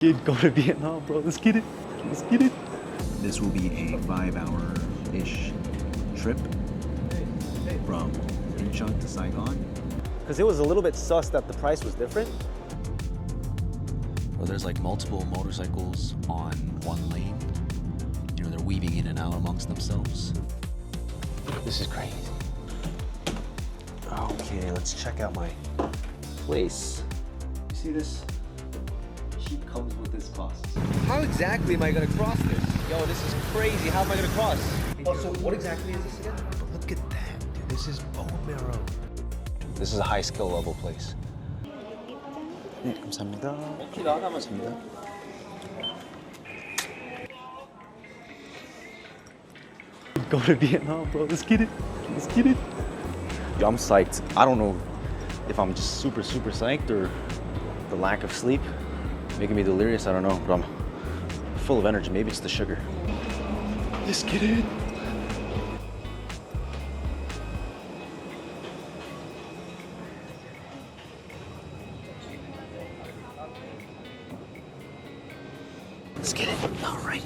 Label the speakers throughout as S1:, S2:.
S1: Kid, go to Vietnam, bro. Let's get it. Let's get it.
S2: This will be a 5-hour-ish trip from Incheon to Saigon.
S1: Because it was a little bit sus that the price was different.
S3: Well, there's like multiple motorcycles on one lane. You know, they're weaving in and out amongst themselves.
S1: This is crazy. Okay, let's check out my place. You see this? Sheet comes with this cost. How exactly am I gonna cross this? Yo, this is crazy. How am I gonna cross? Oh, so what exactly is this again?
S3: Look at that, dude. This is bone marrow.
S1: This is a high skill level place.
S3: 네, 감사합니다. 키도 하나만 줍니다.
S1: Go to Vietnam, bro. Let's get it. Let's get it. Yo, I'm psyched. I don't know if I'm just super psyched or the lack of sleep making me delirious. I don't know, but I'm full of energy. Maybe it's the sugar. Let's get it. Let's get it. All right.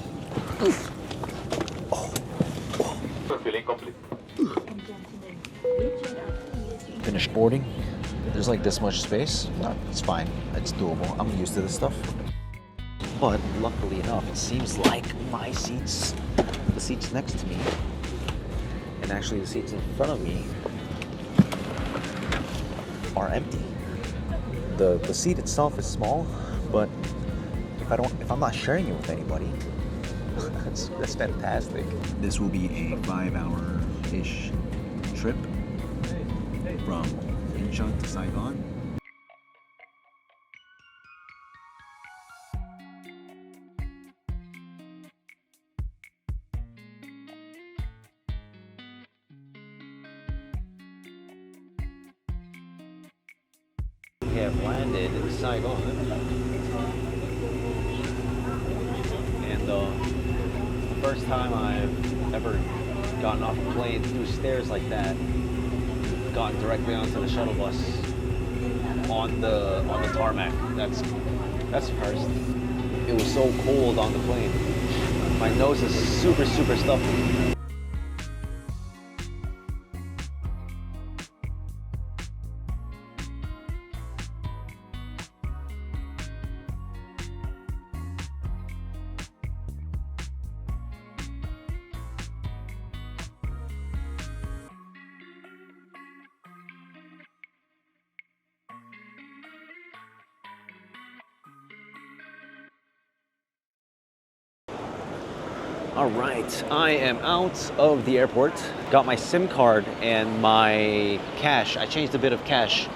S4: Feeling complete.
S3: Finished boarding. There's like this much space. No, it's fine. It's doable. I'm used to this stuff.
S1: But luckily enough, it seems like my seats, the seats next to me, and actually the seats in front of me are empty. The seat itself is small, but if I'm not sharing it with anybody, that's fantastic.
S2: This will be a 5-hour-ish trip from Incheon to Saigon.
S1: We have landed in Saigon, and the first time I've ever gotten off a plane through stairs like that, gotten directly onto the shuttle bus on the tarmac. That's the first. It was so cold on the plane. My nose is super stuffy. All right, I am out of the airport. Got my SIM card and my cash. I changed a bit of cash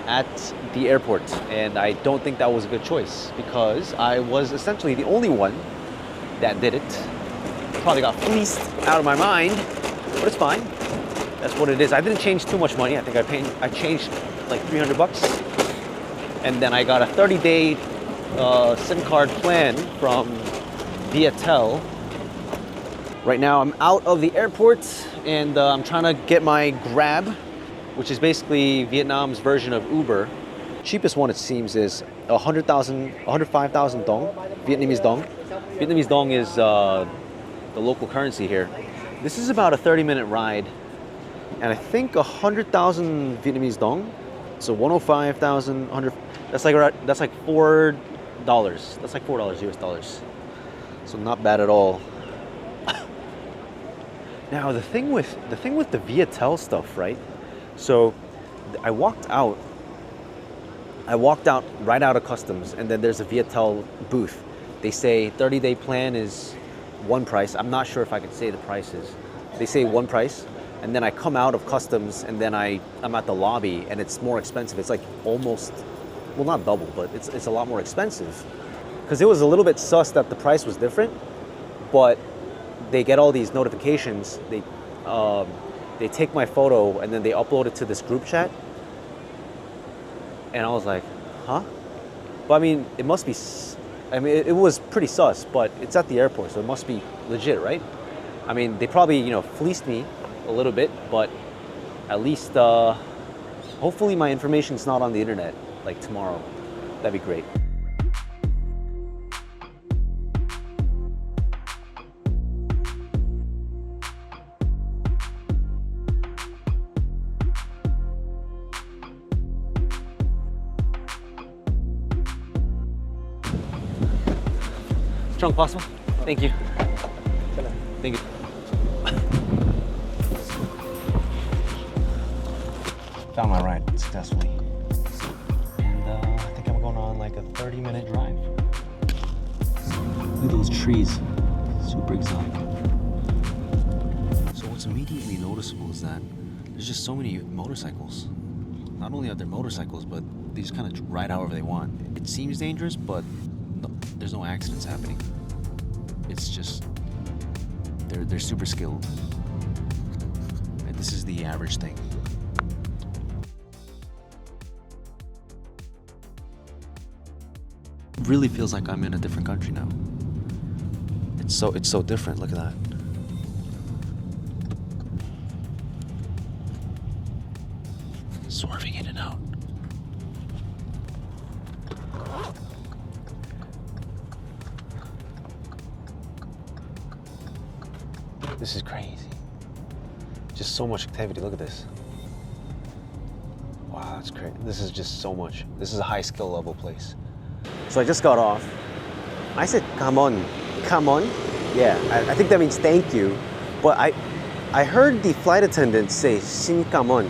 S1: at the airport, and I don't think that was a good choice because I was essentially the only one that did it. Probably got fleeced out of my mind, but it's fine. That's what it is. I didn't change too much money. I think I changed like 300 bucks. And then I got a 30-day SIM card plan from Viettel. Right now I'm out of the airport and I'm trying to get my Grab, which is basically Vietnam's version of Uber. Cheapest one it seems is 105,000 dong, Vietnamese dong. Vietnamese dong is the local currency here. This is about a 30-minute ride, and I think 100,000 Vietnamese dong. So 105,000, 100. That's like $4. That's like $4 US dollars. So not bad at all. Now the thing with the Viettel stuff, right? So I walked out right out of customs, and then there's a Viettel booth. They say 30-day plan is one price. I'm not sure if I could say the prices. They say one price, and then I come out of customs, and then I'm at the lobby, and it's more expensive. It's like almost, well, not double, but it's a lot more expensive. Because it was a little bit sus that the price was different, but they get all these notifications. They take my photo and then they upload it to this group chat. And I was like, huh? But I mean, it must be, it was pretty sus, but it's at the airport, so it must be legit, right? I mean, they probably, fleeced me a little bit, but at least, hopefully my information's not on the internet, like tomorrow. That'd be great. trunk possible? Thank you. Thank you. Found my ride successfully. And I think I'm going on like a 30-minute drive. Look at those trees. Super exotic.
S3: So what's immediately noticeable is that there's just so many motorcycles. Not only are there motorcycles, but they just kind of ride however they want. It seems dangerous, but no, there's no accidents happening. It's just they're super skilled. And this is the average thing. It really feels like I'm in a different country now. It's so different. Look at that. Swerving in and out.
S1: This is crazy. Just so much activity. Look at this. Wow, that's crazy. This is just so much. This is a high skill level place. So I just got off. I said, come on. Come on? Yeah, I think that means thank you. But I heard the flight attendant say, Shin kamon.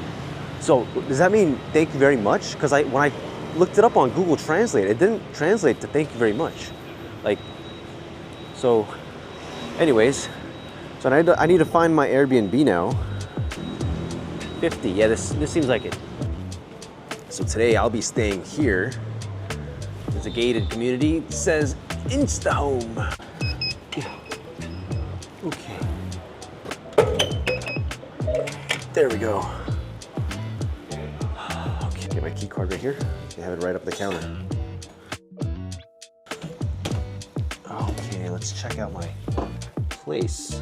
S1: So does that mean thank you very much? Because when I looked it up on Google Translate, it didn't translate to thank you very much. Like, so anyways, so I need to find my Airbnb now. 50, yeah, this seems like it. So today I'll be staying here. It's a gated community. It says Insta Home. Yeah. Okay. There we go. Okay, get my key card right here. I have it right up the counter. Okay, let's check out my place.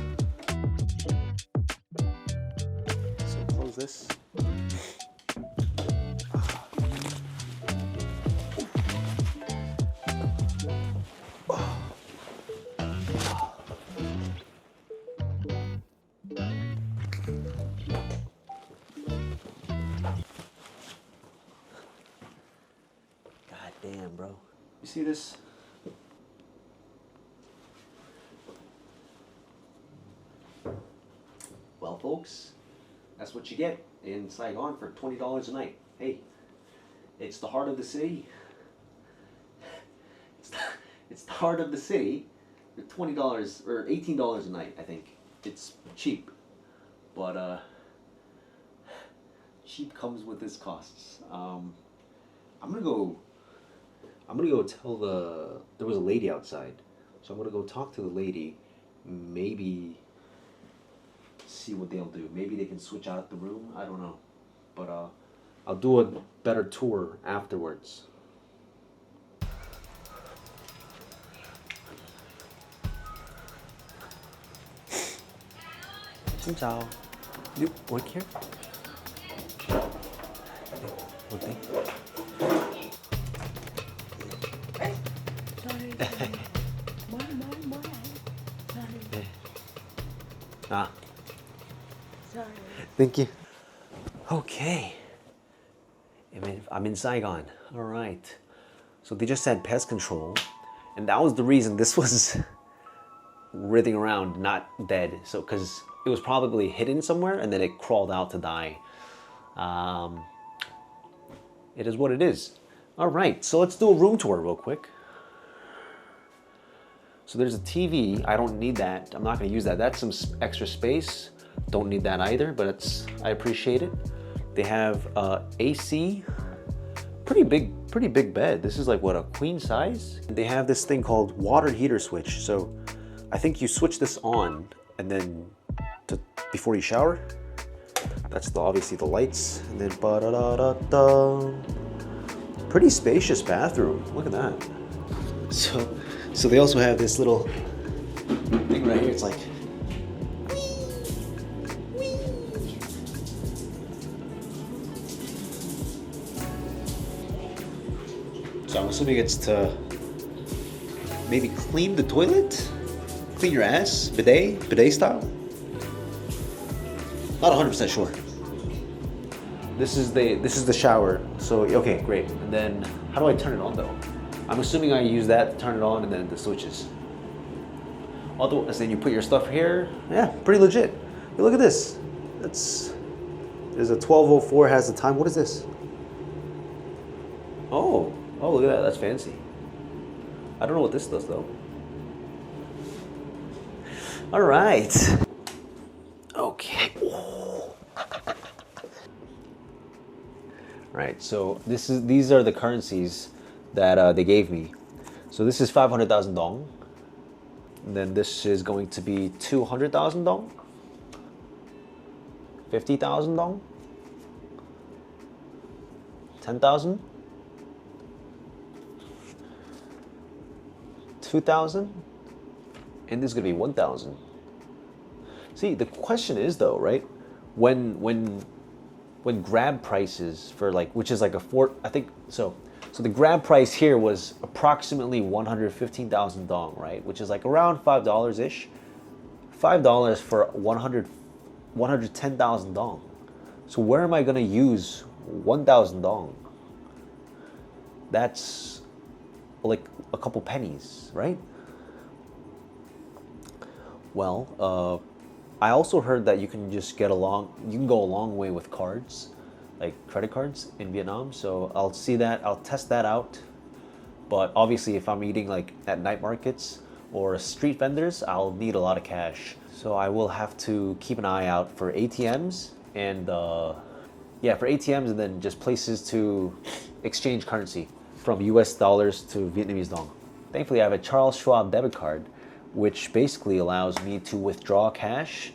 S1: So close this. Damn, bro. You see this? Well, folks, that's what you get in Saigon for $20 a night. Hey, it's the heart of the city. It's the heart of the city for $20 or $18 a night, I think. It's cheap, but cheap comes with its costs. I'm gonna go tell there was a lady outside. So I'm gonna go talk to the lady, maybe see what they'll do. Maybe they can switch out the room, I don't know. But I'll do a better tour afterwards. Xin chào. You work here? Okay. Ah.
S5: Sorry.
S1: Thank you. Okay. I'm in Saigon. All right. So they just had pest control, and that was the reason this was writhing around, not dead. So, because it was probably hidden somewhere, and then it crawled out to die. It is what it is. All right. So let's do a room tour real quick. So there's a TV. I don't need that. I'm not going to use that. That's some extra space. Don't need that either, but I appreciate it. They have AC. Pretty big bed. This is like what, a queen size? They have this thing called water heater switch. So I think you switch this on and then before you shower. That's obviously the lights. And then ba-da-da-da-da. Pretty spacious bathroom. Look at that. So they also have this little thing right here. It's like, so I'm assuming it's to maybe clean the toilet, clean your ass, bidet style. Not 100% sure. This is the shower. So okay, great. And then how do I turn it on though? I'm assuming I use that to turn it on and then the switches. Otherwise, then you put your stuff here. Yeah, pretty legit. Hey, look at this. There's a 12:04 has the time. What is this? Oh, look at that. That's fancy. I don't know what this does though. All right. Okay. All right. So these are the currencies that they gave me. So this is 500,000 dong. And then this is going to be 200,000 dong. 50,000 dong. 10,000. 2,000. And this is gonna be 1,000. See, the question is though, right? When grab prices for like, which is like a four, I think so. So the grab price here was approximately 115,000 dong, right? Which is like around $5 ish. $5 for 110,000 dong. So where am I gonna use 1,000 dong? That's like a couple pennies, right? Well, I also heard that you can just you can go a long way with cards, like credit cards in Vietnam. So I'll test that out. But obviously if I'm eating like at night markets or street vendors, I'll need a lot of cash. So I will have to keep an eye out for ATMs and for ATMs and then just places to exchange currency from US dollars to Vietnamese dong. Thankfully I have a Charles Schwab debit card, which basically allows me to withdraw cash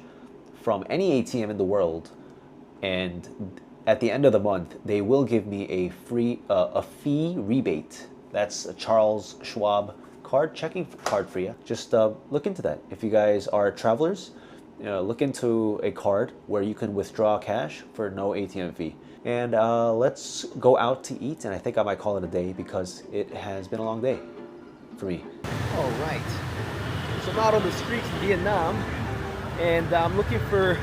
S1: from any ATM in the world, and at the end of the month they will give me a fee rebate. That's a Charles Schwab checking card for you. Just look into that. If you guys are travelers, look into a card where you can withdraw cash for no ATM fee. And let's go out to eat, and I think I might call it a day because it has been a long day for me. All right. So I'm out on the streets of Vietnam, and I'm looking for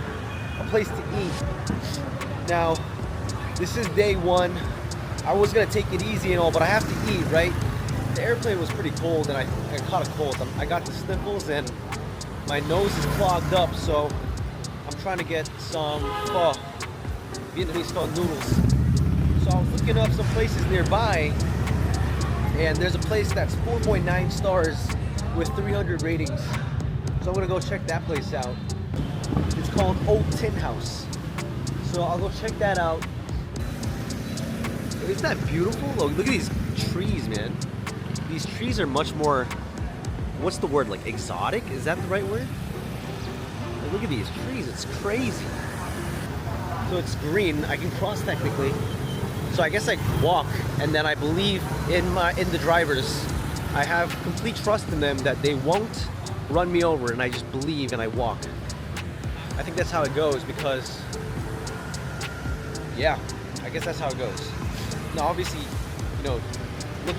S1: a place to eat. Now, this is day one. I was gonna take it easy and all, but I have to eat, right? The airplane was pretty cold, and I caught a cold. I got the sniffles, and my nose is clogged up, so I'm trying to get some pho, Vietnamese pho noodles. So I was looking up some places nearby, and there's a place that's 4.9 stars with 300 ratings. So I'm gonna go check that place out. It's called Old Tin House. So I'll go check that out. Isn't that beautiful? Look at these trees, man. These trees are much more, what's the word, like exotic? Is that the right word? Like, look at these trees, it's crazy. So it's green, I can cross technically. So I guess I walk, and then I believe in the drivers. I have complete trust in them that they won't run me over, and I just believe and I walk. I think that's how it goes because, yeah, I guess that's how it goes. Now, obviously, look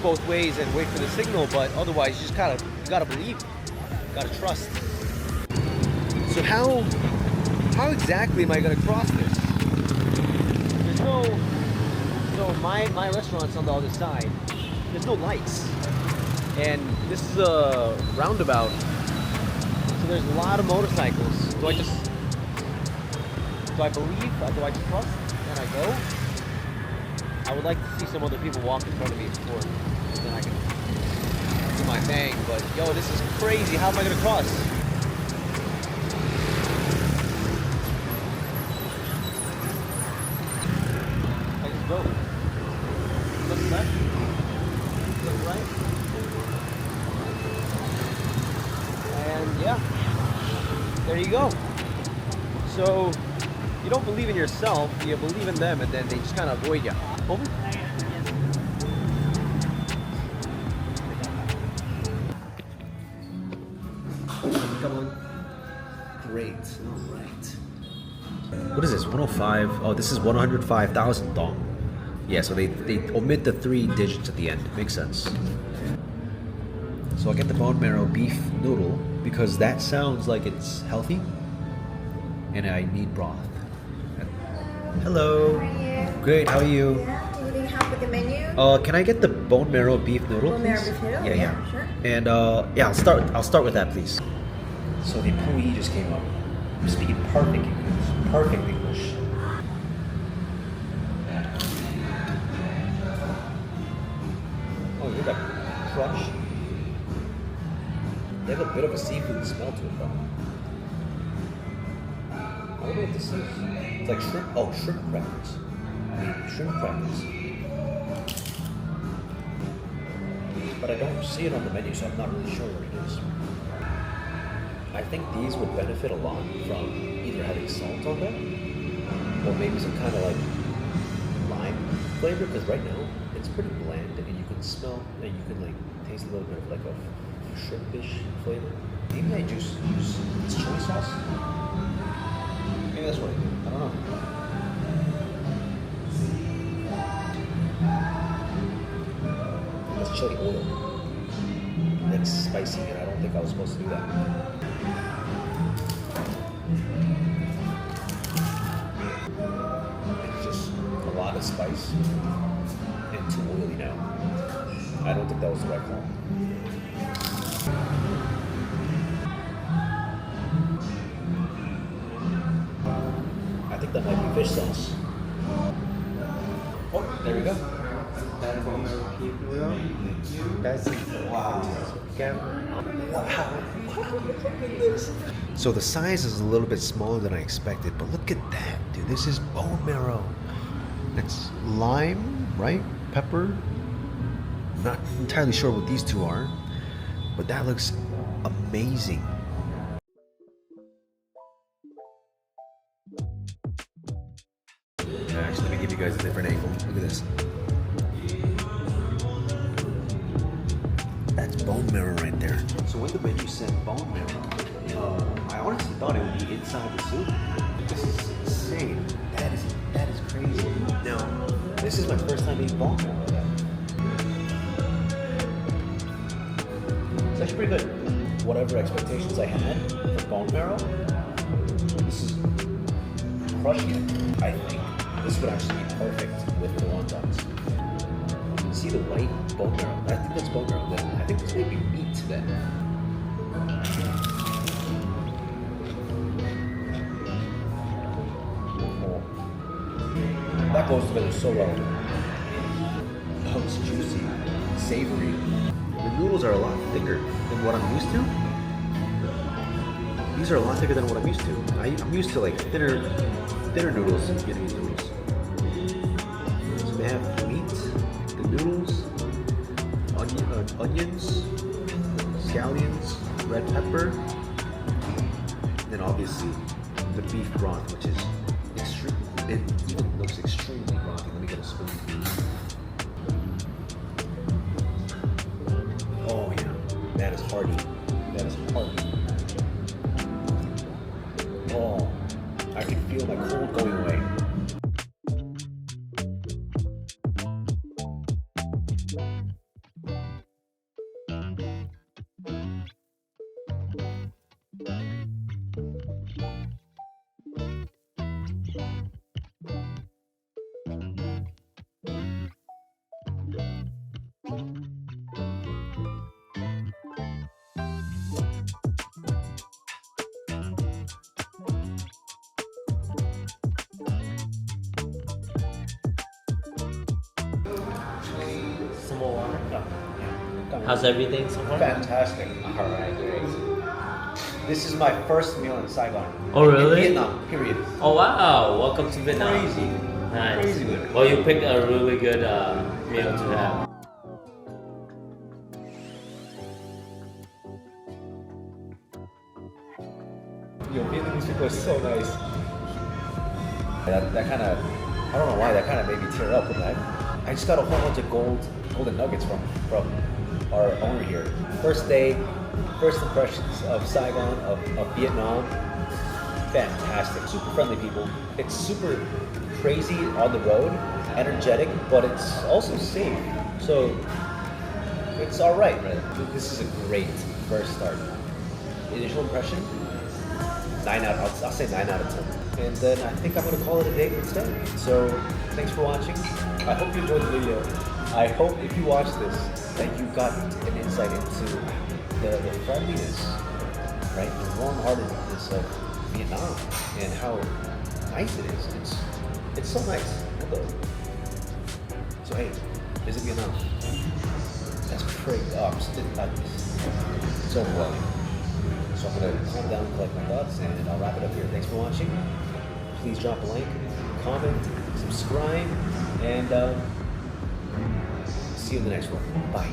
S1: both ways and wait for the signal, but otherwise, you just gotta believe, gotta trust. So how exactly am I gonna cross this? There's no, my restaurant's on the other side. There's no lights. And this is a roundabout, so there's a lot of motorcycles. Do I believe? Do I trust? And I go? I would like to see some other people walk in front of me before, then I can do my thing. But yo, this is crazy. How am I gonna cross? I just go. Look left. Look right. And yeah, there you go. So you don't believe in yourself, you believe in them, and then they just kind of avoid you. Over. Come on. Great. All right. What is this? 105. Oh, this is 105,000 dong. Yeah, so they omit the 3 digits at the end. Makes sense. So I'll get the bone marrow beef noodle because that sounds like it's healthy, and I need broth. Hello.
S5: How are you?
S1: Great. How are you?
S5: Yeah. Do you need help with the menu?
S1: Can I get the bone marrow beef noodle,
S5: Bone marrow
S1: please?
S5: beef noodle?
S1: Yeah.
S5: Sure.
S1: And I'll start with that, please.
S2: So the employee just came up, speaking perfect English. Perfect English. Oh, you hear that crunch? They have a bit of a seafood smell to it, though. I wonder what this is. It's like shrimp. Oh, shrimp crackers. Maybe shrimp crackers. But I don't see it on the menu, so I'm not really sure what it is. I think these would benefit a lot from either having salt on them, or maybe some kind of like lime flavor, because right now it's pretty bland, and you can smell, and you can like taste a little bit of like a shrimpish flavor. Maybe I just use chili sauce. Maybe that's what I do. I don't know. That's chili oil. That's spicy, and I don't think I was supposed to do that. It's just a lot of spice and too oily now. I don't think that was the right call. I think that might be fish sauce. Oh, there we go.
S6: That's wow.
S2: So the size is a little bit smaller than I expected, but look at that, dude. This is bone marrow. That's lime, right? Pepper. Not entirely sure what these two are, but that looks amazing. Actually, let me give you guys a different angle. Look at this. That's bone marrow right there. So when the menu said bone marrow, I honestly thought it would be inside the soup. This is insane. That is crazy. Now, this is my first time eating bone marrow. It's actually pretty good. Whatever expectations I had for bone marrow, this is crushing it. I think this would actually be perfect with the wontons. See the white bone marrow? I think that's bone marrow. I think this may be meat then. Oh. That goes together so well. Oh, it's juicy, savory. The noodles are a lot thicker than what I'm used to. These are a lot thicker than what I'm used to. I'm used to like thinner noodles, Vietnamese noodles. So they have meat, the noodles, onions, scallions, red pepper, then obviously the beef broth, which is extreme. It even looks extremely brothy. Let me get a spoon. Oh yeah, that is hearty. That is hearty. Oh, I can feel my cold going away.
S6: Some more water.
S2: No.
S6: How's everything so far?
S2: Fantastic.
S6: All right, great.
S2: This is my first meal in Saigon.
S6: Oh, really?
S2: In Vietnam, period.
S6: Oh wow! Welcome to Vietnam.
S2: Crazy.
S6: Nice.
S2: Crazy with it.
S6: Well, you picked a really good meal to have.
S2: Yo, Vietnamese people are so nice. That kind of, I don't know why, that kind of made me tear up. But I just got a whole bunch of golden nuggets from our owner here. First day, first impressions of Saigon, of Vietnam. Fantastic, super friendly people. It's super crazy on the road, energetic, but it's also safe. So it's all right, right? This is a great first start. Initial impression, I'll say 9 out of 10. And then I think I'm gonna call it a day for today. So thanks for watching. I hope you enjoyed the video. I hope if you watch this that you got an insight into the friendliness right? The warm-heartedness of Vietnam and how nice it is. It's so nice. So hey, visit Vietnam. That's pretty. Oh, it's overwhelming. So I'm gonna calm down, collect my thoughts, and I'll wrap it up here. Thanks for watching. Please drop a like, comment, subscribe, and see you in the next one. Bye.